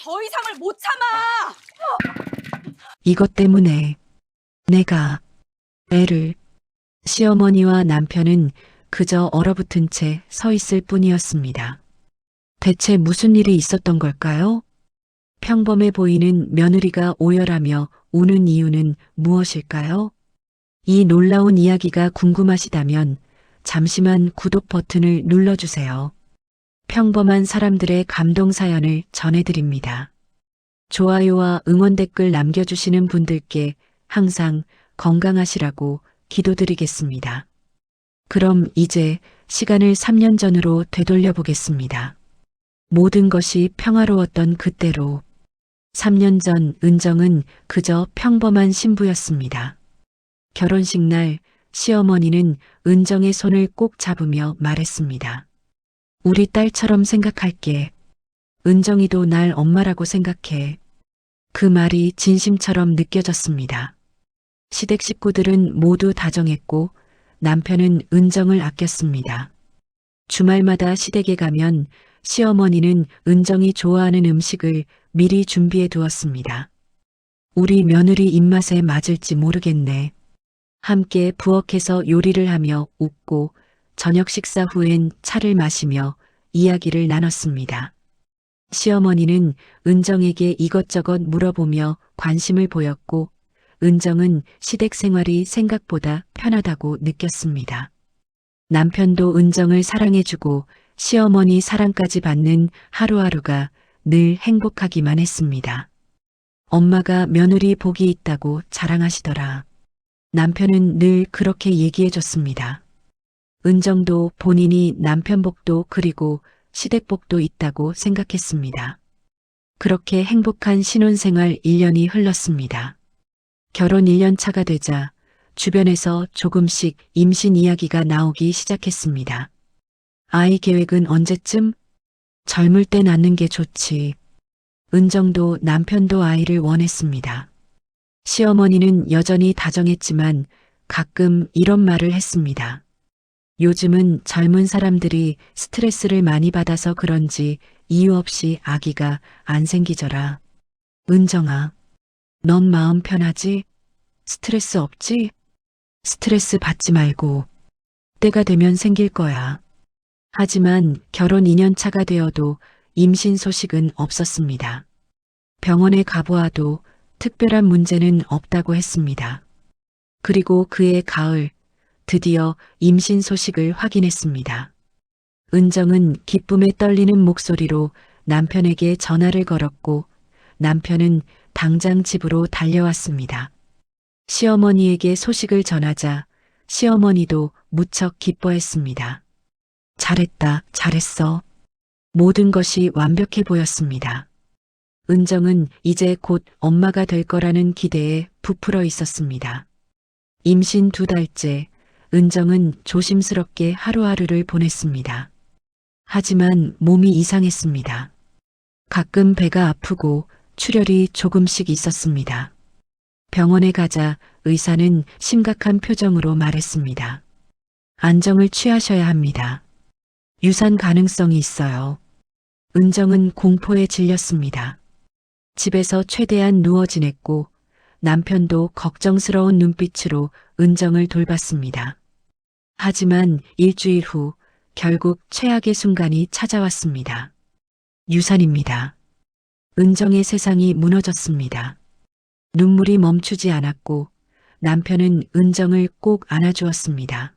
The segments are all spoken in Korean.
더 이상을 못 참아! 이것 때문에 내가 애를. 시어머니와 남편은 그저 얼어붙은 채 서 있을 뿐이었습니다. 대체 무슨 일이 있었던 걸까요? 평범해 보이는 며느리가 오열하며 우는 이유는 무엇일까요? 이 놀라운 이야기가 궁금하시다면 잠시만 구독 버튼을 눌러주세요. 평범한 사람들의 감동 사연을 전해드립니다. 좋아요와 응원 댓글 남겨주시는 분들께 항상 건강하시라고 기도드리겠습니다. 그럼 이제 시간을 3년 전으로 되돌려 보겠습니다. 모든 것이 평화로웠던 그때로. 3년 전 은정은 그저 평범한 신부였습니다. 결혼식 날 시어머니는 은정의 손을 꼭 잡으며 말했습니다. 우리 딸처럼 생각할게. 은정이도 날 엄마라고 생각해. 그 말이 진심처럼 느껴졌습니다. 시댁 식구들은 모두 다정했고 남편은 은정을 아꼈습니다. 주말마다 시댁에 가면 시어머니는 은정이 좋아하는 음식을 미리 준비해 두었습니다. 우리 며느리 입맛에 맞을지 모르겠네. 함께 부엌에서 요리를 하며 웃고 저녁 식사 후엔 차를 마시며 이야기를 나눴습니다. 시어머니는 은정에게 이것저것 물어보며 관심을 보였고 은정은 시댁 생활이 생각보다 편하다고 느꼈습니다. 남편도 은정을 사랑해주고 시어머니 사랑까지 받는 하루하루가 늘 행복하기만 했습니다. 엄마가 며느리 복이 있다고 자랑하시더라. 남편은 늘 그렇게 얘기해줬습니다. 은정도 본인이 남편 복도 그리고 시댁 복도 있다고 생각했습니다. 그렇게 행복한 신혼생활 1년이 흘렀습니다. 결혼 1년 차가 되자 주변에서 조금씩 임신 이야기가 나오기 시작했습니다. 아이 계획은 언제쯤? 젊을 때 낳는 게 좋지. 은정도 남편도 아이를 원했습니다. 시어머니는 여전히 다정했지만 가끔 이런 말을 했습니다. 요즘은 젊은 사람들이 스트레스를 많이 받아서 그런지 이유 없이 아기가 안 생기더라. 은정아, 넌 마음 편하지? 스트레스 없지? 스트레스 받지 말고 때가 되면 생길 거야. 하지만 결혼 2년 차가 되어도 임신 소식은 없었습니다. 병원에 가보아도 특별한 문제는 없다고 했습니다. 그리고 그해 가을 드디어 임신 소식을 확인했습니다. 은정은 기쁨에 떨리는 목소리로 남편에게 전화를 걸었고 남편은 당장 집으로 달려왔습니다. 시어머니에게 소식을 전하자 시어머니도 무척 기뻐했습니다. 잘했다, 잘했어. 모든 것이 완벽해 보였습니다. 은정은 이제 곧 엄마가 될 거라는 기대에 부풀어 있었습니다. 임신 2달째, 은정은 조심스럽게 하루하루를 보냈습니다. 하지만 몸이 이상했습니다. 가끔 배가 아프고 출혈이 조금씩 있었습니다. 병원에 가자 의사는 심각한 표정으로 말했습니다. 안정을 취하셔야 합니다. 유산 가능성이 있어요. 은정은 공포에 질렸습니다. 집에서 최대한 누워 지냈고 남편도 걱정스러운 눈빛으로 은정을 돌봤습니다. 하지만 일주일 후 결국 최악의 순간이 찾아왔습니다. 유산입니다. 은정의 세상이 무너졌습니다. 눈물이 멈추지 않았고 남편은 은정을 꼭 안아주었습니다.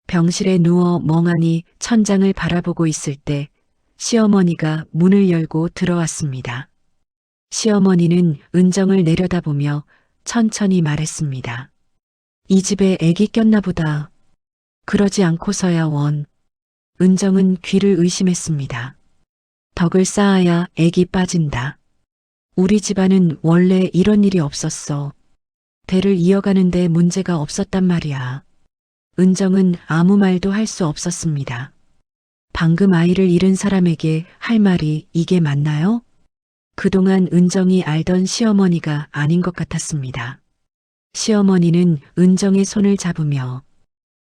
병실에 누워 멍하니 천장을 바라보고 있을 때 시어머니가 문을 열고 들어왔습니다. 시어머니는 은정을 내려다보며 천천히 말했습니다. 이 집에 애기 꼈나 보다. 그러지 않고서야 원. 은정은 귀를 의심했습니다. 덕을 쌓아야 애기 빠진다. 우리 집안은 원래 이런 일이 없었어. 대를 이어가는데 문제가 없었단 말이야. 은정은 아무 말도 할 수 없었습니다. 방금 아이를 잃은 사람에게 할 말이 이게 맞나요? 그동안 은정이 알던 시어머니가 아닌 것 같았습니다. 시어머니는 은정의 손을 잡으며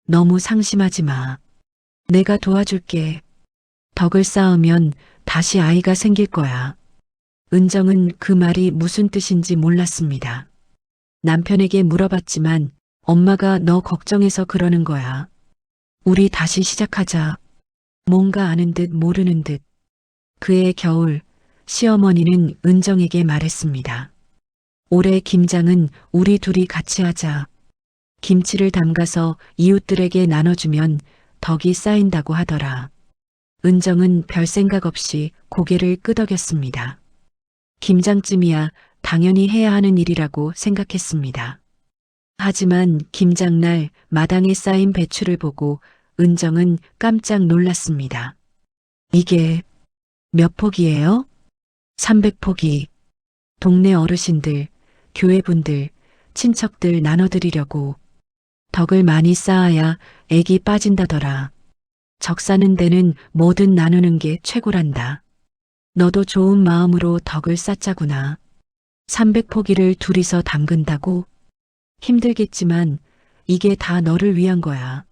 너무 상심하지 마. 내가 도와줄게. 덕을 쌓으면 다시 아이가 생길 거야. 은정은 그 말이 무슨 뜻인지 몰랐습니다. 남편에게 물어봤지만 엄마가 너 걱정해서 그러는 거야. 우리 다시 시작하자. 뭔가 아는 듯 모르는 듯. 그해 겨울 시어머니는 은정에게 말했습니다. 올해 김장은 우리 둘이 같이 하자. 김치를 담가서 이웃들에게 나눠주면 덕이 쌓인다고 하더라. 은정은 별 생각 없이 고개를 끄덕였습니다. 김장쯤이야 당연히 해야 하는 일이라고 생각했습니다. 하지만 김장날 마당에 쌓인 배추를 보고 은정은 깜짝 놀랐습니다. 이게 몇 포기예요? 300포기. 동네 어르신들, 교회분들, 친척들 나눠드리려고. 덕을 많이 쌓아야 애기 빠진다더라. 적 사는 데는 뭐든 나누는 게 최고란다. 너도 좋은 마음으로 덕을 쌓자구나. 300포기를 둘이서 담근다고? 힘들겠지만 이게 다 너를 위한 거야.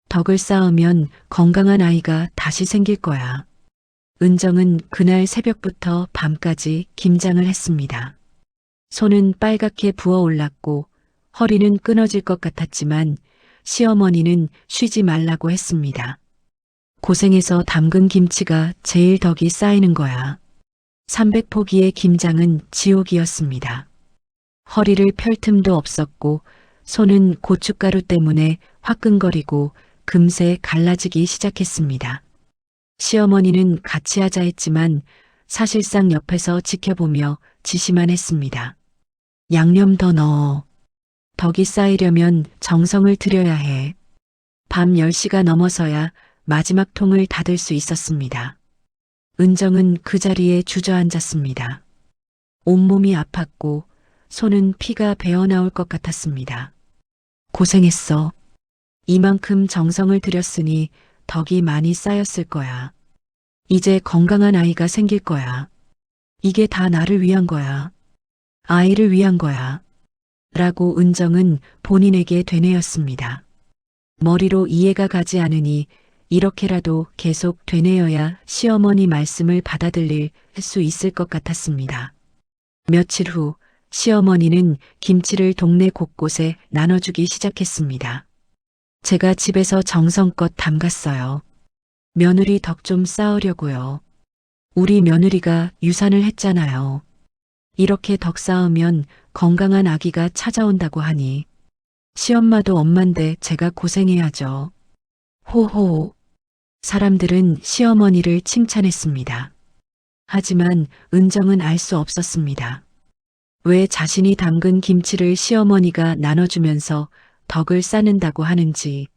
덕을 쌓으면 건강한 아이가 다시 생길 거야. 은정은 그날 새벽부터 밤까지 김장을 했습니다. 손은 빨갛게 부어올랐고 허리는 끊어질 것 같았지만 시어머니는 쉬지 말라고 했습니다. 고생해서 담근 김치가 제일 덕이 쌓이는 거야. 300포기의 김장은 지옥이었습니다. 허리를 펼 틈도 없었고 손은 고춧가루 때문에 화끈거리고 금세 갈라지기 시작했습니다. 시어머니는 같이 하자 했지만 사실상 옆에서 지켜보며 지시만 했습니다. 양념 더 넣어. 덕이 쌓이려면 정성을 들여야 해. 밤 10시가 넘어서야 마지막 통을 닫을 수 있었습니다. 은정은 그 자리에 주저앉았습니다. 온몸이 아팠고 손은 피가 배어나올 것 같았습니다. 고생했어. 이만큼 정성을 들였으니 덕이 많이 쌓였을 거야. 이제 건강한 아이가 생길 거야. 이게 다 나를 위한 거야. 아이를 위한 거야. 라고 은정은 본인에게 되뇌었습니다. 머리로 이해가 가지 않으니 이렇게라도 계속 되뇌어야 시어머니 말씀을 받아들일 수 있을 것 같았습니다. 며칠 후 시어머니는 김치를 동네 곳곳에 나눠주기 시작했습니다. 제가 집에서 정성껏 담갔어요. 며느리 덕 좀 쌓으려고요. 우리 며느리가 유산을 했잖아요. 이렇게 덕 쌓으면 건강한 아기가 찾아온다고 하니 시엄마도 엄만데 제가 고생해야죠. 호호. 사람들은 시어머니를 칭찬했습니다. 하지만 은정은 알 수 없었습니다. 왜 자신이 담근 김치를 시어머니가 나눠주면서 덕을 쌓는다고 하는지,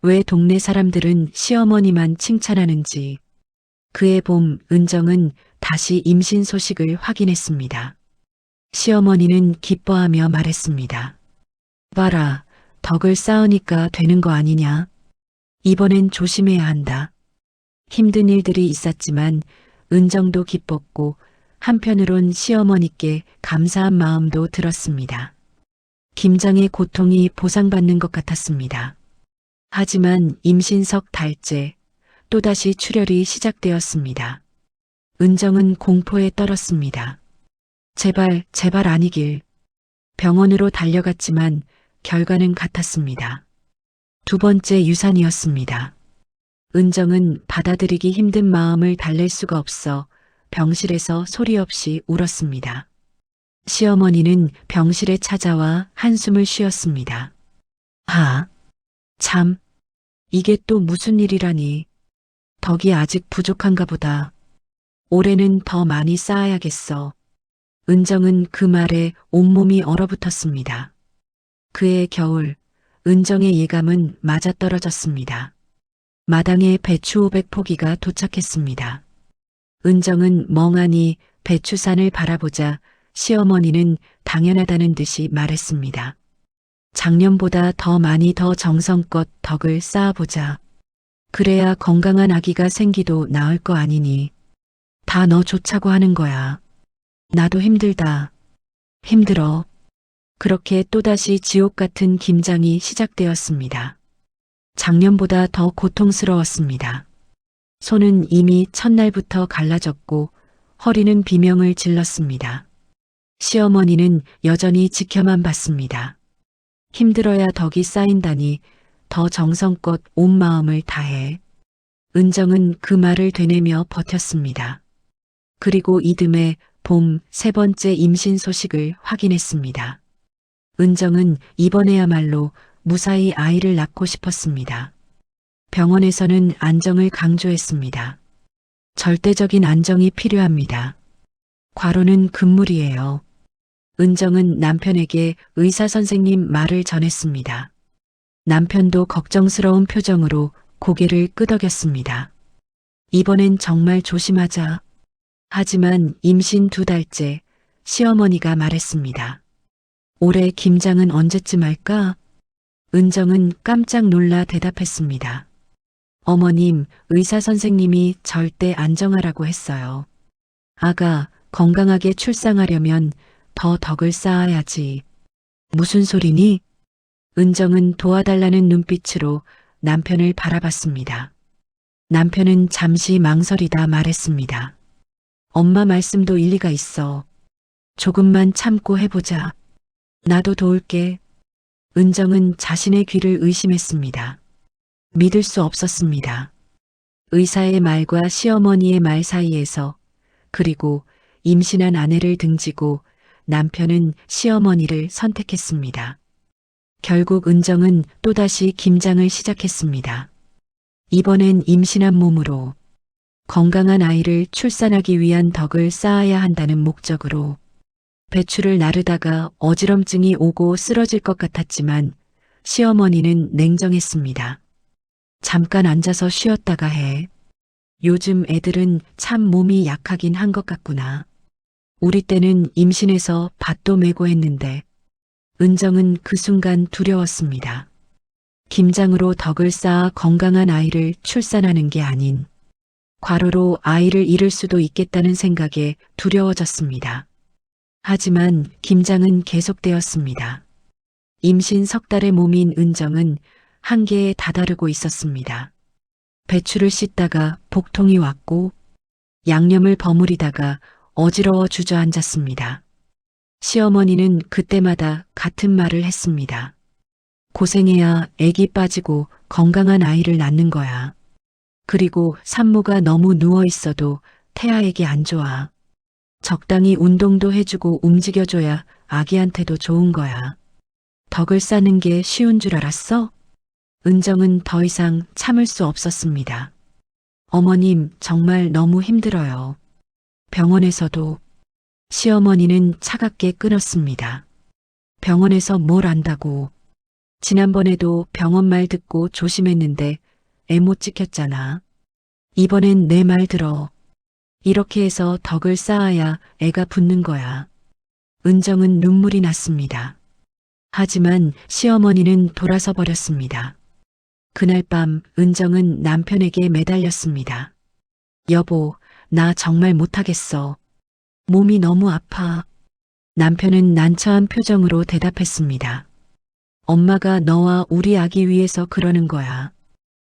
왜 동네 사람들은 시어머니만 칭찬하는지. 그해 봄 은정은 다시 임신 소식을 확인했습니다. 시어머니는 기뻐하며 말했습니다. 봐라, 덕을 쌓으니까 되는 거 아니냐. 이번엔 조심해야 한다. 힘든 일들이 있었지만 은정도 기뻤고 한편으론 시어머니께 감사한 마음도 들었습니다. 김장의 고통이 보상받는 것 같았습니다. 하지만 임신 석 달째 또다시 출혈이 시작되었습니다. 은정은 공포에 떨었습니다. 제발, 제발 아니길. 병원으로 달려갔지만 결과는 같았습니다. 두 번째 유산이었습니다. 은정은 받아들이기 힘든 마음을 달랠 수가 없어 병실에서 소리 없이 울었습니다. 시어머니는 병실에 찾아와 한숨을 쉬었습니다. 아, 참, 이게 또 무슨 일이라니. 덕이 아직 부족한가 보다. 올해는 더 많이 쌓아야겠어. 은정은 그 말에 온몸이 얼어붙었습니다. 그해 겨울, 은정의 예감은 맞아떨어졌습니다. 마당에 배추 500포기가 도착했습니다. 은정은 멍하니 배추산을 바라보자 시어머니는 당연하다는 듯이 말했습니다. 작년보다 더 많이 더 정성껏 덕을 쌓아보자. 그래야 건강한 아기가 생기도 나을 거 아니니. 다 너 좋자고 하는 거야. 나도 힘들다. 힘들어. 그렇게 또다시 지옥 같은 김장이 시작되었습니다. 작년보다 더 고통스러웠습니다. 손은 이미 첫날부터 갈라졌고 허리는 비명을 질렀습니다. 시어머니는 여전히 지켜만 봤습니다. 힘들어야 덕이 쌓인다니 더 정성껏 온 마음을 다해. 은정은 그 말을 되뇌며 버텼습니다. 그리고 이듬해 봄 세 번째 임신 소식을 확인했습니다. 은정은 이번에야말로 무사히 아이를 낳고 싶었습니다. 병원에서는 안정을 강조했습니다. 절대적인 안정이 필요합니다. 과로는 금물이에요. 은정은 남편에게 의사 선생님 말을 전했습니다. 남편도 걱정스러운 표정으로 고개를 끄덕였습니다. 이번엔 정말 조심하자. 하지만 임신 2달째 시어머니가 말했습니다. 올해 김장은 언제쯤 할까? 은정은 깜짝 놀라 대답했습니다. 어머님, 의사 선생님이 절대 안정하라고 했어요. 아가, 건강하게 출산하려면 더 덕을 쌓아야지. 무슨 소리니? 은정은 도와달라는 눈빛으로 남편을 바라봤습니다. 남편은 잠시 망설이다 말했습니다. 엄마 말씀도 일리가 있어. 조금만 참고 해보자. 나도 도울게. 은정은 자신의 귀를 의심했습니다. 믿을 수 없었습니다. 의사의 말과 시어머니의 말 사이에서, 그리고 임신한 아내를 등지고 남편은 시어머니를 선택했습니다. 결국 은정은 또다시 김장을 시작했습니다. 이번엔 임신한 몸으로 건강한 아이를 출산하기 위한 덕을 쌓아야 한다는 목적으로. 배추를 나르다가 어지럼증이 오고 쓰러질 것 같았지만 시어머니는 냉정했습니다. 잠깐 앉아서 쉬었다가 해. 요즘 애들은 참 몸이 약하긴 한 것 같구나. 우리 때는 임신해서 밭도 메고 했는데. 은정은 그 순간 두려웠습니다. 김장으로 덕을 쌓아 건강한 아이를 출산하는 게 아닌 과로로 아이를 잃을 수도 있겠다는 생각에 두려워졌습니다. 하지만 김장은 계속되었습니다. 임신 3달의 몸인 은정은 한계에 다다르고 있었습니다. 배추를 씻다가 복통이 왔고 양념을 버무리다가 어지러워 주저앉았습니다. 시어머니는 그때마다 같은 말을 했습니다. 고생해야 애기 빠지고 건강한 아이를 낳는 거야. 그리고 산모가 너무 누워 있어도 태아에게 안 좋아. 적당히 운동도 해주고 움직여줘야 아기한테도 좋은 거야. 덕을 쌓는 게 쉬운 줄 알았어? 은정은 더 이상 참을 수 없었습니다. 어머님, 정말 너무 힘들어요. 병원에서도. 시어머니는 차갑게 끊었습니다. 병원에서 뭘 안다고. 지난번에도 병원 말 듣고 조심했는데 애 못 지켰잖아. 이번엔 내 말 들어. 이렇게 해서 덕을 쌓아야 애가 붙는 거야. 은정은 눈물이 났습니다. 하지만 시어머니는 돌아서 버렸습니다. 그날 밤 은정은 남편에게 매달렸습니다. 여보, 나 정말 못하겠어. 몸이 너무 아파. 남편은 난처한 표정으로 대답했습니다. 엄마가 너와 우리 아기 위해서 그러는 거야.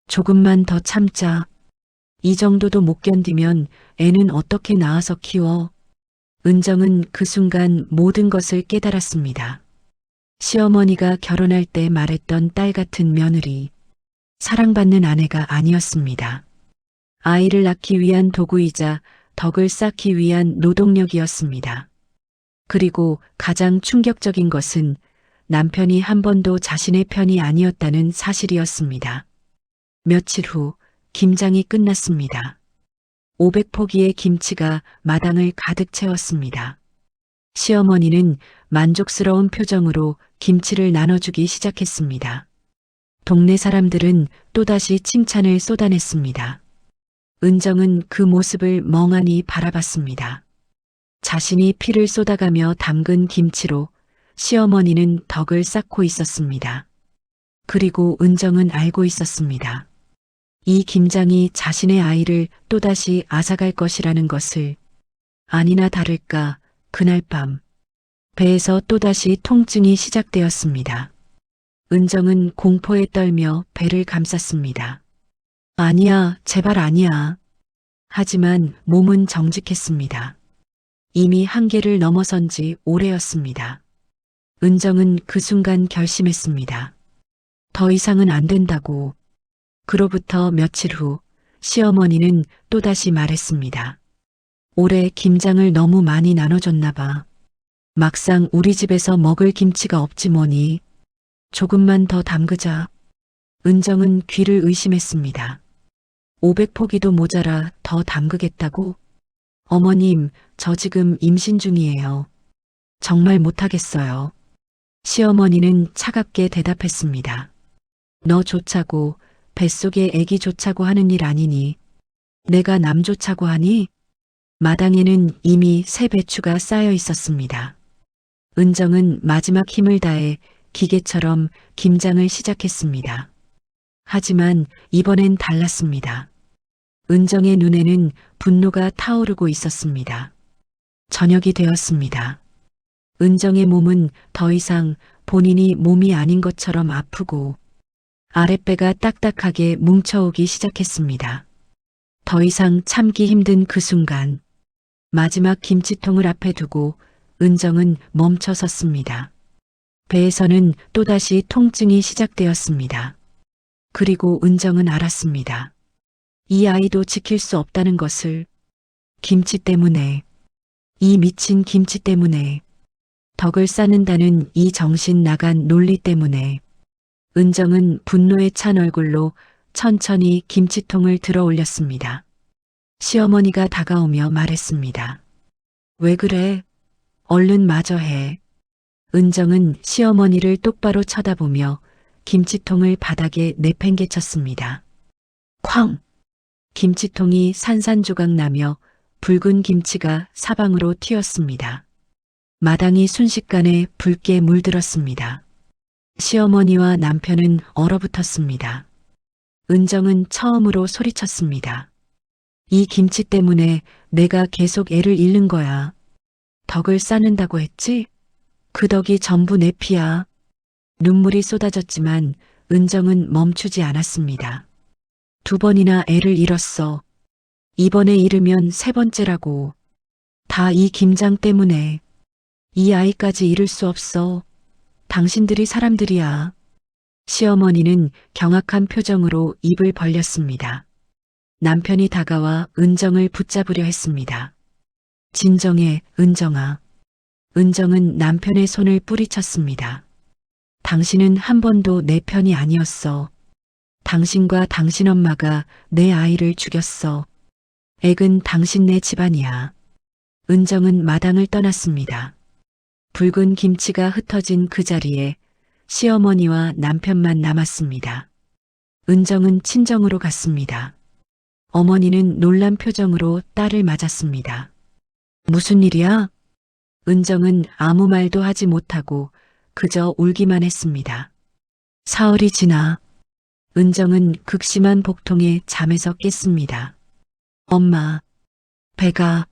조금만 더 참자. 이 정도도 못 견디면 애는 어떻게 낳아서 키워? 은정은 그 순간 모든 것을 깨달았습니다. 시어머니가 결혼할 때 말했던 딸 같은 며느리, 사랑받는 아내가 아니었습니다. 아이를 낳기 위한 도구이자 덕을 쌓기 위한 노동력이었습니다. 그리고 가장 충격적인 것은 남편이 한 번도 자신의 편이 아니었다는 사실이었습니다. 며칠 후 김장이 끝났습니다. 500포기의 김치가 마당을 가득 채웠습니다. 시어머니는 만족스러운 표정으로 김치를 나눠주기 시작했습니다. 동네 사람들은 또다시 칭찬을 쏟아냈습니다. 은정은 그 모습을 멍하니 바라봤습니다. 자신이 피를 쏟아가며 담근 김치로 시어머니는 덕을 쌓고 있었습니다. 그리고 은정은 알고 있었습니다. 이 김장이 자신의 아이를 또다시 앗아갈 것이라는 것을. 아니나 다를까 그날 밤 배에서 또다시 통증이 시작되었습니다. 은정은 공포에 떨며 배를 감쌌습니다. 아니야, 제발 아니야. 하지만 몸은 정직했습니다. 이미 한계를 넘어선 지 오래였습니다. 은정은 그 순간 결심했습니다. 더 이상은 안 된다고. 그로부터 며칠 후 시어머니는 또다시 말했습니다. 올해 김장을 너무 많이 나눠줬나 봐. 막상 우리 집에서 먹을 김치가 없지 뭐니. 조금만 더 담그자. 은정은 귀를 의심했습니다. 500포기도 모자라 더 담그겠다고? 어머님, 저 지금 임신 중이에요. 정말 못하겠어요. 시어머니는 차갑게 대답했습니다. 너 좋자고, 뱃속에 애기 좋자고 하는 일 아니니. 내가 남 좋자고 하니? 마당에는 이미 새 배추가 쌓여 있었습니다. 은정은 마지막 힘을 다해 기계처럼 김장을 시작했습니다. 하지만 이번엔 달랐습니다. 은정의 눈에는 분노가 타오르고 있었습니다. 저녁이 되었습니다. 은정의 몸은 더 이상 본인이 몸이 아닌 것처럼 아프고 아랫배가 딱딱하게 뭉쳐오기 시작했습니다. 더 이상 참기 힘든 그 순간 마지막 김치통을 앞에 두고 은정은 멈춰 섰습니다. 배에서는 또다시 통증이 시작되었습니다. 그리고 은정은 알았습니다. 이 아이도 지킬 수 없다는 것을. 김치 때문에, 이 미친 김치 때문에, 덕을 쌓는다는 이 정신 나간 논리 때문에. 은정은 분노에 찬 얼굴로 천천히 김치통을 들어 올렸습니다. 시어머니가 다가오며 말했습니다. 왜 그래? 얼른 마저 해. 은정은 시어머니를 똑바로 쳐다보며 김치통을 바닥에 내팽개쳤습니다. 쾅! 김치통이 산산조각 나며 붉은 김치가 사방으로 튀었습니다. 마당이 순식간에 붉게 물들었습니다. 시어머니와 남편은 얼어붙었습니다. 은정은 처음으로 소리쳤습니다. 이 김치 때문에 내가 계속 애를 잃는 거야. 덕을 쌓는다고 했지? 그 덕이 전부 내 피야. 눈물이 쏟아졌지만 은정은 멈추지 않았습니다. 2번이나 애를 잃었어. 이번에 잃으면 3번째라고. 다 이 김장 때문에. 이 아이까지 잃을 수 없어. 당신들이 사람들이야. 시어머니는 경악한 표정으로 입을 벌렸습니다. 남편이 다가와 은정을 붙잡으려 했습니다. 진정해, 은정아. 은정은 남편의 손을 뿌리쳤습니다. 당신은 한 번도 내 편이 아니었어. 당신과 당신 엄마가 내 아이를 죽였어. 액은 당신네 집안이야. 은정은 마당을 떠났습니다. 붉은 김치가 흩어진 그 자리에 시어머니와 남편만 남았습니다. 은정은 친정으로 갔습니다. 어머니는 놀란 표정으로 딸을 맞았습니다. 무슨 일이야? 은정은 아무 말도 하지 못하고 그저 울기만 했습니다. 사흘이 지나 은정은 극심한 복통에 잠에서 깼습니다. 엄마, 배가,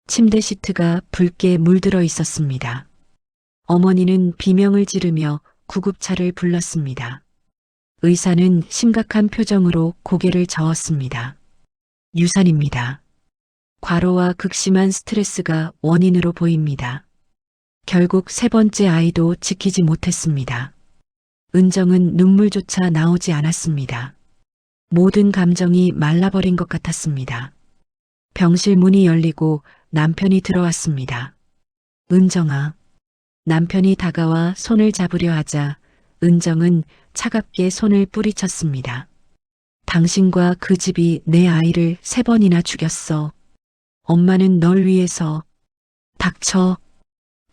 침대 시트가 붉게 물들어 있었습니다. 어머니는 비명을 지르며 구급차를 불렀습니다. 의사는 심각한 표정으로 고개를 저었습니다. 유산입니다. 과로와 극심한 스트레스가 원인으로 보입니다. 결국 3번째 아이도 지키지 못했습니다. 은정은 눈물조차 나오지 않았습니다. 모든 감정이 말라버린 것 같았습니다. 병실 문이 열리고 남편이 들어왔습니다. 은정아. 남편이 다가와 손을 잡으려 하자 은정은 차갑게 손을 뿌리쳤습니다. 당신과 그 집이 내 아이를 3번이나 죽였어. 엄마는 널 위해서. 닥쳐.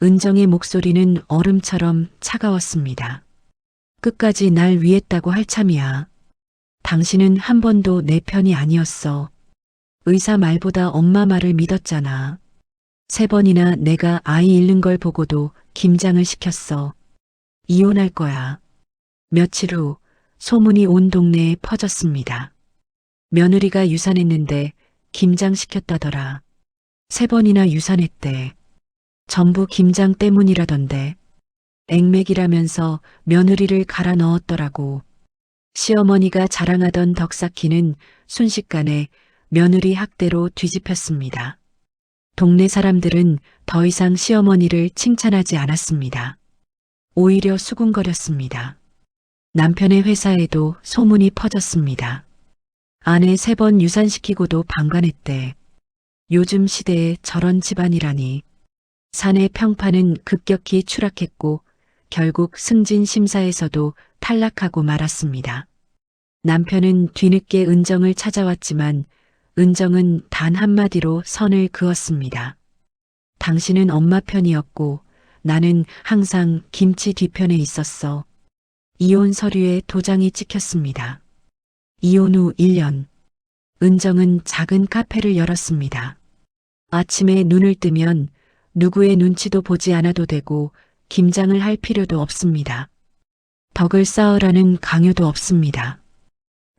은정의 목소리는 얼음처럼 차가웠습니다. 끝까지 날 위했다고 할 참이야. 당신은 한 번도 내 편이 아니었어. 의사 말보다 엄마 말을 믿었잖아. 3번이나 내가 아이 잃는 걸 보고도 김장을 시켰어. 이혼할 거야. 며칠 후 소문이 온 동네에 퍼졌습니다. 며느리가 유산했는데 김장시켰다더라. 3번이나 유산했대. 전부 김장 때문이라던데. 액맥이라면서 며느리를 갈아 넣었더라고. 시어머니가 자랑하던 덕 쌓기는 순식간에 며느리 학대로 뒤집혔습니다. 동네 사람들은 더 이상 시어머니를 칭찬하지 않았습니다. 오히려 수군거렸습니다. 남편의 회사에도 소문이 퍼졌습니다. 아내 3번 유산시키고도 방관했대. 요즘 시대에 저런 집안이라니. 사내 평판은 급격히 추락했고 결국 승진 심사에서도 탈락하고 말았습니다. 남편은 뒤늦게 은정을 찾아왔지만 은정은 단 한마디로 선을 그었습니다. 당신은 엄마 편이었고 나는 항상 김치 뒤편에 있었어. 이혼 서류에 도장이 찍혔습니다. 이혼 후 1년. 은정은 작은 카페를 열었습니다. 아침에 눈을 뜨면 누구의 눈치도 보지 않아도 되고 김장을 할 필요도 없습니다. 덕을 쌓으라는 강요도 없습니다.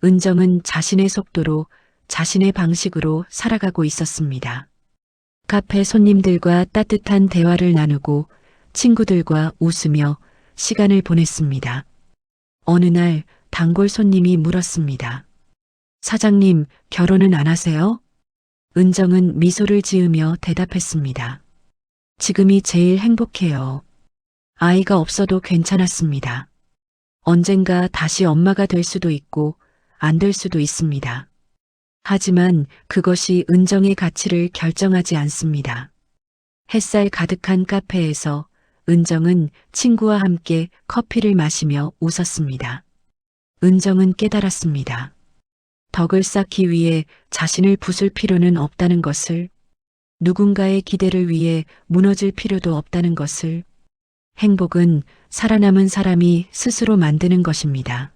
은정은 자신의 속도로 자신의 방식으로 살아가고 있었습니다. 카페 손님들과 따뜻한 대화를 나누고 친구들과 웃으며 시간을 보냈습니다. 어느 날 단골 손님이 물었습니다. 사장님, 결혼은 안 하세요? 은정은 미소를 지으며 대답했습니다. 지금이 제일 행복해요. 아이가 없어도 괜찮았습니다. 언젠가 다시 엄마가 될 수도 있고 안 될 수도 있습니다. 하지만 그것이 은정의 가치를 결정하지 않습니다. 햇살 가득한 카페에서 은정은 친구와 함께 커피를 마시며 웃었습니다. 은정은 깨달았습니다. 덕을 쌓기 위해 자신을 부술 필요는 없다는 것을, 누군가의 기대를 위해 무너질 필요도 없다는 것을, 행복은 살아남은 사람이 스스로 만드는 것입니다.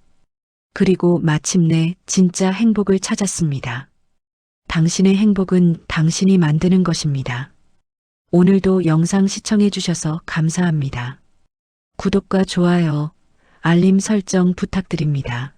그리고 마침내 진짜 행복을 찾았습니다. 당신의 행복은 당신이 만드는 것입니다. 오늘도 영상 시청해 주셔서 감사합니다. 구독과 좋아요, 알림 설정 부탁드립니다.